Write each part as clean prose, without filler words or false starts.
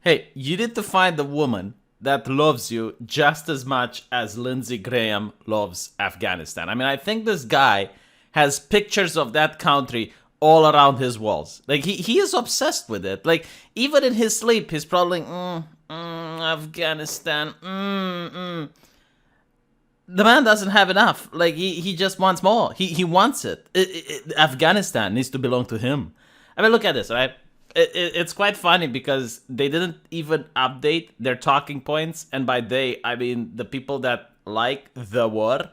Hey, you need to find a woman that loves you just as much as Lindsey Graham loves Afghanistan. I mean, I think this guy has pictures of that country all around his walls. Like, he is obsessed with it. Like, even in his sleep, he's probably like, Afghanistan, The man doesn't have enough. Like, he just wants more. He wants it. Afghanistan needs to belong to him. I mean, look at this, right? It's quite funny because they didn't even update their talking points, and by they I mean the people that like the war.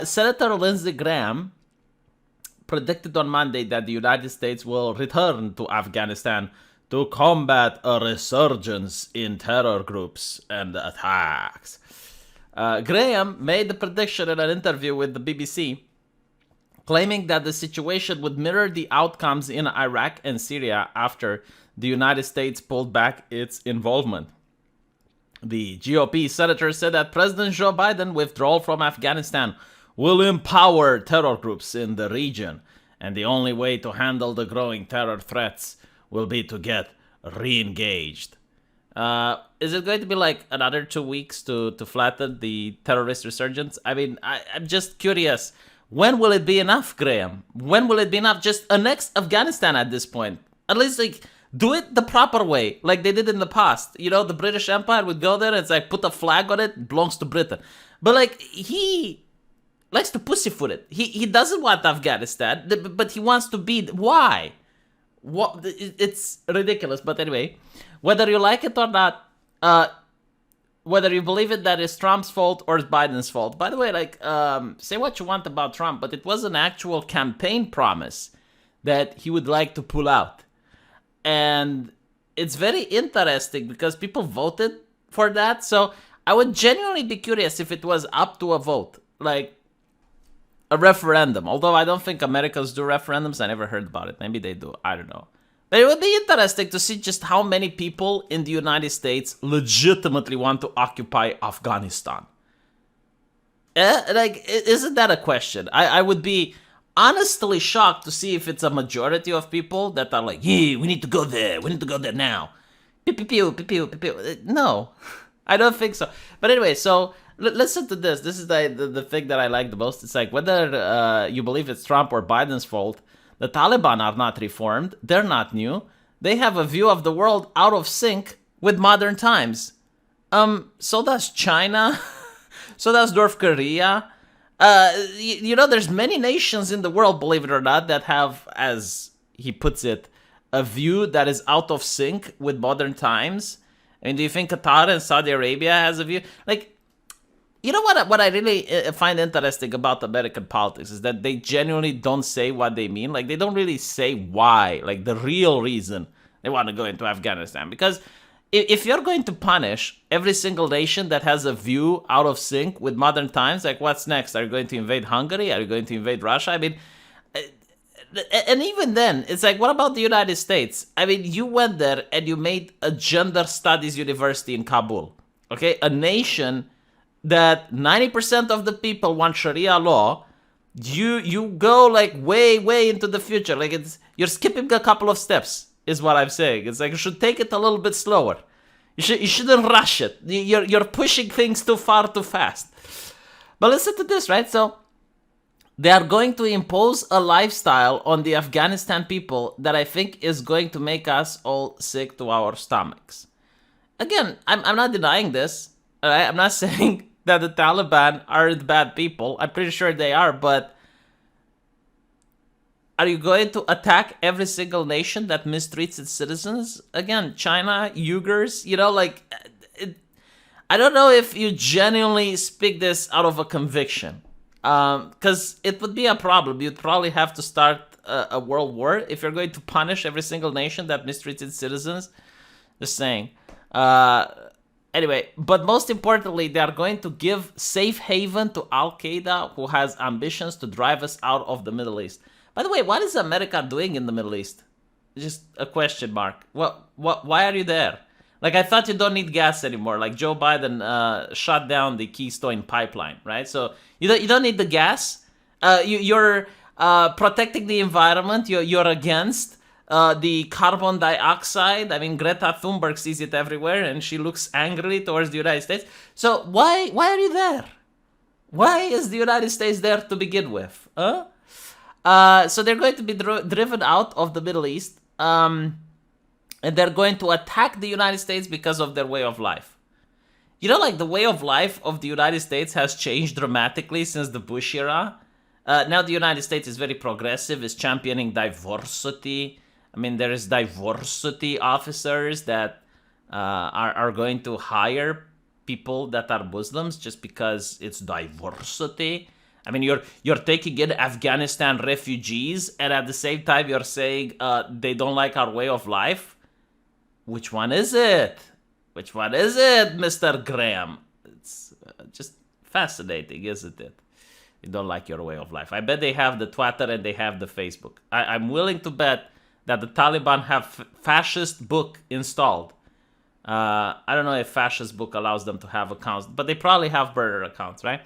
Senator Lindsey Graham predicted on Monday that the United States will return to Afghanistan to combat a resurgence in terror groups and attacks. Graham made the prediction in an interview with the BBC, claiming that the situation would mirror the outcomes in Iraq and Syria after the United States pulled back its involvement. The GOP senator said that President Joe Biden's withdrawal from Afghanistan will empower terror groups in the region, and the only way to handle the growing terror threats will be to get re-engaged. Is it going to be like another 2 weeks to flatten the terrorist resurgence? I mean, I'm just curious. When will it be enough, Graham? When will it be enough? Just annex Afghanistan at this point. At least, like, do it the proper way, like they did in the past. You know, the British Empire would go there and it's like, put a flag on it, belongs to Britain. But, like, he likes to pussyfoot it. He doesn't want Afghanistan, but he wants to be. Why? What? It's ridiculous. But anyway, whether you like it or not, whether you believe it that is Trump's fault or it's Biden's fault. By the way, like, say what you want about Trump, but it was an actual campaign promise that he would like to pull out. And it's very interesting because people voted for that. So I would genuinely be curious if it was up to a vote, like a referendum. Although I don't think Americans do referendums. I never heard about it. Maybe they do. I don't know. But it would be interesting to see just how many people in the United States legitimately want to occupy Afghanistan. Like, isn't that a question? I would be honestly shocked to see if it's a majority of people that are like, yeah, we need to go there. We need to go there now. Pew, pew, pew, pew, pew, pew, pew. No, I don't think so. But anyway, so listen to this. This is the thing that I like the most. It's like, whether you believe it's Trump or Biden's fault, the Taliban are not reformed. They're not new. They have a view of the world out of sync with modern times. So does China. So does North Korea. You know, there's many nations in the world, believe it or not, that have, as he puts it, a view that is out of sync with modern times. I mean, do you think Qatar and Saudi Arabia has a view? Like, you know what I really find interesting about American politics is that they genuinely don't say what they mean. Like, they don't really say why, like the real reason they want to go into Afghanistan. Because if you're going to punish every single nation that has a view out of sync with modern times, like, what's next? Are you going to invade Hungary? Are you going to invade Russia? I mean, and even then, it's like, what about the United States? I mean, you went there and you made a gender studies university in Kabul, okay? A nation that 90% of the people want Sharia law. You go like way into the future. Like, you're skipping a couple of steps, is what I'm saying. It's like you should take it a little bit slower. You shouldn't rush it. You're pushing things too far too fast. But listen to this, right? So they are going to impose a lifestyle on the Afghanistan people that I think is going to make us all sick to our stomachs. Again, I'm not denying this. All right? I'm not saying that the Taliban aren't bad people. I'm pretty sure they are, but are you going to attack every single nation that mistreats its citizens? Again, China, Uyghurs, you know, like, I don't know if you genuinely speak this out of a conviction, because it would be a problem. You'd probably have to start a world war if you're going to punish every single nation that mistreats its citizens. Just saying. Anyway, but most importantly, they are going to give safe haven to Al-Qaeda, who has ambitions to drive us out of the Middle East. By the way, what is America doing in the Middle East? Just a question mark. Why are you there? Like, I thought you don't need gas anymore. Like, Joe Biden shut down the Keystone pipeline, right? So you don't need the gas. You're protecting the environment. You're against The carbon dioxide. I mean, Greta Thunberg sees it everywhere, and she looks angrily towards the United States. So why are you there? Why is the United States there to begin with? So they're going to be driven out of the Middle East, and they're going to attack the United States because of their way of life. You know, like the way of life of the United States has changed dramatically since the Bush era. Now the United States is very progressive, is championing diversity. I mean, there is diversity officers that are going to hire people that are Muslims just because it's diversity. I mean, you're taking in Afghanistan refugees, and at the same time you're saying they don't like our way of life. Which one is it? Which one is it, Mr. Graham? It's just fascinating, isn't it? You don't like your way of life. I bet they have the Twitter and they have the Facebook. I'm willing to bet that the Taliban have fascist book installed. I don't know if fascist book allows them to have accounts, but they probably have burner accounts, right?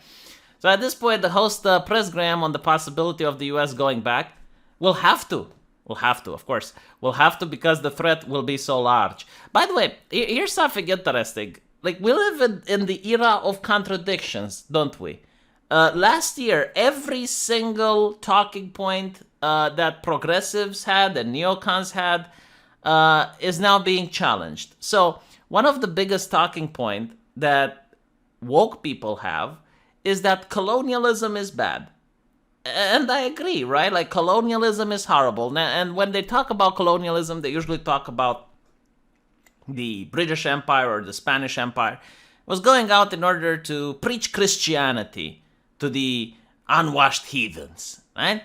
So at this point, the host pressed Graham on the possibility of the U.S. going back. We'll have to. We'll have to, of course. We'll have to because the threat will be so large. By the way, here's something interesting. Like, we live in the era of contradictions, don't we? Last year, every single talking point that progressives had and neocons had is now being challenged. So one of the biggest talking point that woke people have is that colonialism is bad. And I agree, right? Like, colonialism is horrible. And when they talk about colonialism, they usually talk about the British Empire or the Spanish Empire. It was going out in order to preach Christianity to the unwashed heathens, right?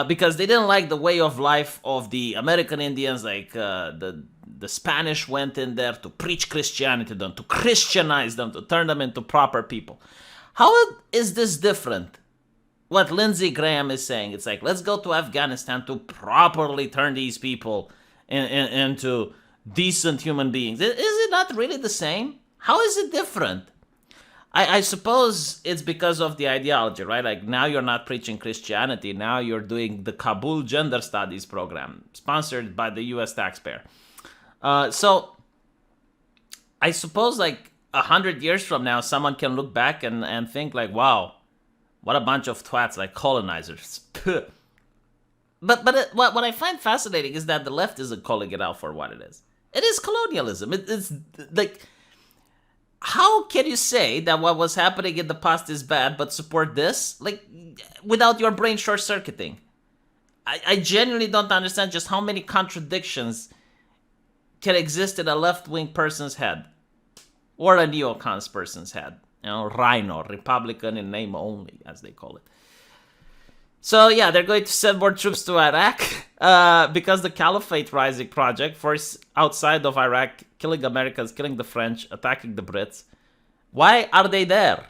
Because they didn't like the way of life of the American Indians. Like, the Spanish went in there to preach Christianity to them, to Christianize them, to turn them into proper people. How is this different? What Lindsey Graham is saying, it's like, let's go to Afghanistan to properly turn these people into decent human beings. Is it not really the same? How is it different? I suppose it's because of the ideology, right? Like, now you're not preaching Christianity. Now you're doing the Kabul Gender Studies program, sponsored by the U.S. taxpayer. So I suppose, like, 100 years from now, someone can look back and think, like, wow, what a bunch of twats, like colonizers. But what I find fascinating is that the left isn't calling it out for what it is. It is colonialism. It's like, how can you say that what was happening in the past is bad, but support this? Like, without your brain short-circuiting. I genuinely don't understand just how many contradictions can exist in a left-wing person's head. Or a neocons person's head. You know, Rhino, Republican in name only, as they call it. So yeah, they're going to send more troops to Iraq because the Caliphate Rising Project, force outside of Iraq, killing Americans, killing the French, attacking the Brits. Why are they there?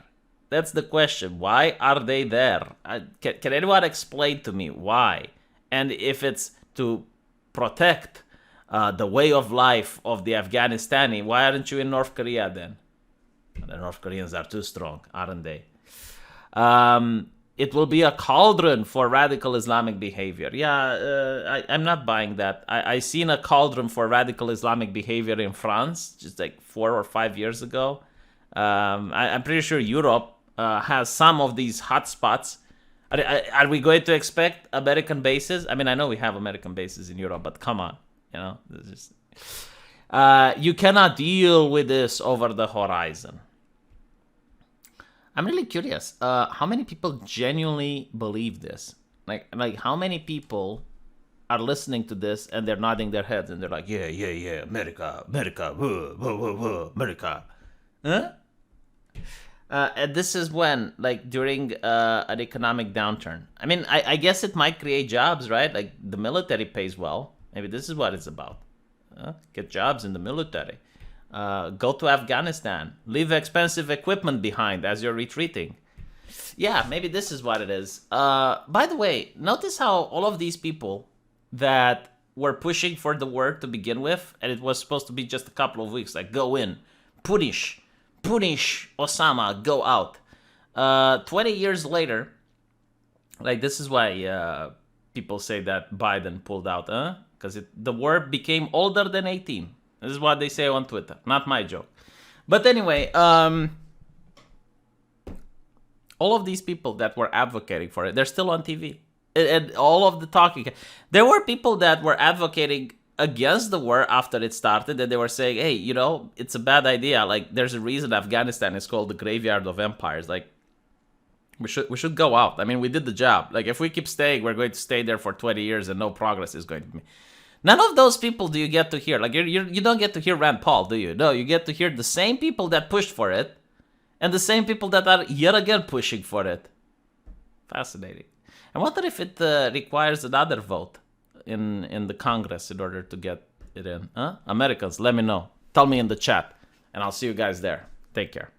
That's the question. Why are they there? Can anyone explain to me why? And if it's to protect the way of life of the Afghanistani, why aren't you in North Korea then? The North Koreans are too strong, aren't they? It will be a cauldron for radical Islamic behavior. Yeah, I'm not buying that. I seen a cauldron for radical Islamic behavior in France just like 4 or 5 years ago. I'm pretty sure Europe has some of these hotspots. Are we going to expect American bases? I mean, I know we have American bases in Europe, but come on. You know, just, you cannot deal with this over the horizon. I'm really curious. How many people genuinely believe this? Like how many people are listening to this and they're nodding their heads and they're like, yeah, America, America. Huh? And this is when, like, during an economic downturn. I mean, I guess it might create jobs, right? Like, the military pays well. Maybe this is what it's about. Get jobs in the military. Go to Afghanistan. Leave expensive equipment behind as you're retreating. Yeah, maybe this is what it is. By the way, notice how all of these people that were pushing for the word to begin with, and it was supposed to be just a couple of weeks, like, go in, punish Osama, go out. 20 years later, like, this is why people say that Biden pulled out, huh? Because the war became older than 18. This is what they say on Twitter. Not my joke. But anyway, all of these people that were advocating for it, they're still on TV. And all of the talking. There were people that were advocating against the war after it started, and they were saying, hey, you know, it's a bad idea. Like, there's a reason Afghanistan is called the graveyard of empires. Like, we should go out. I mean, we did the job. Like, if we keep staying, we're going to stay there for 20 years and no progress is going to be. None of those people do you get to hear. Like, you don't get to hear Rand Paul, do you? No, you get to hear the same people that pushed for it and the same people that are yet again pushing for it. Fascinating. I wonder if it requires another vote in the Congress in order to get it in. Huh? Americans, let me know. Tell me in the chat, and I'll see you guys there. Take care.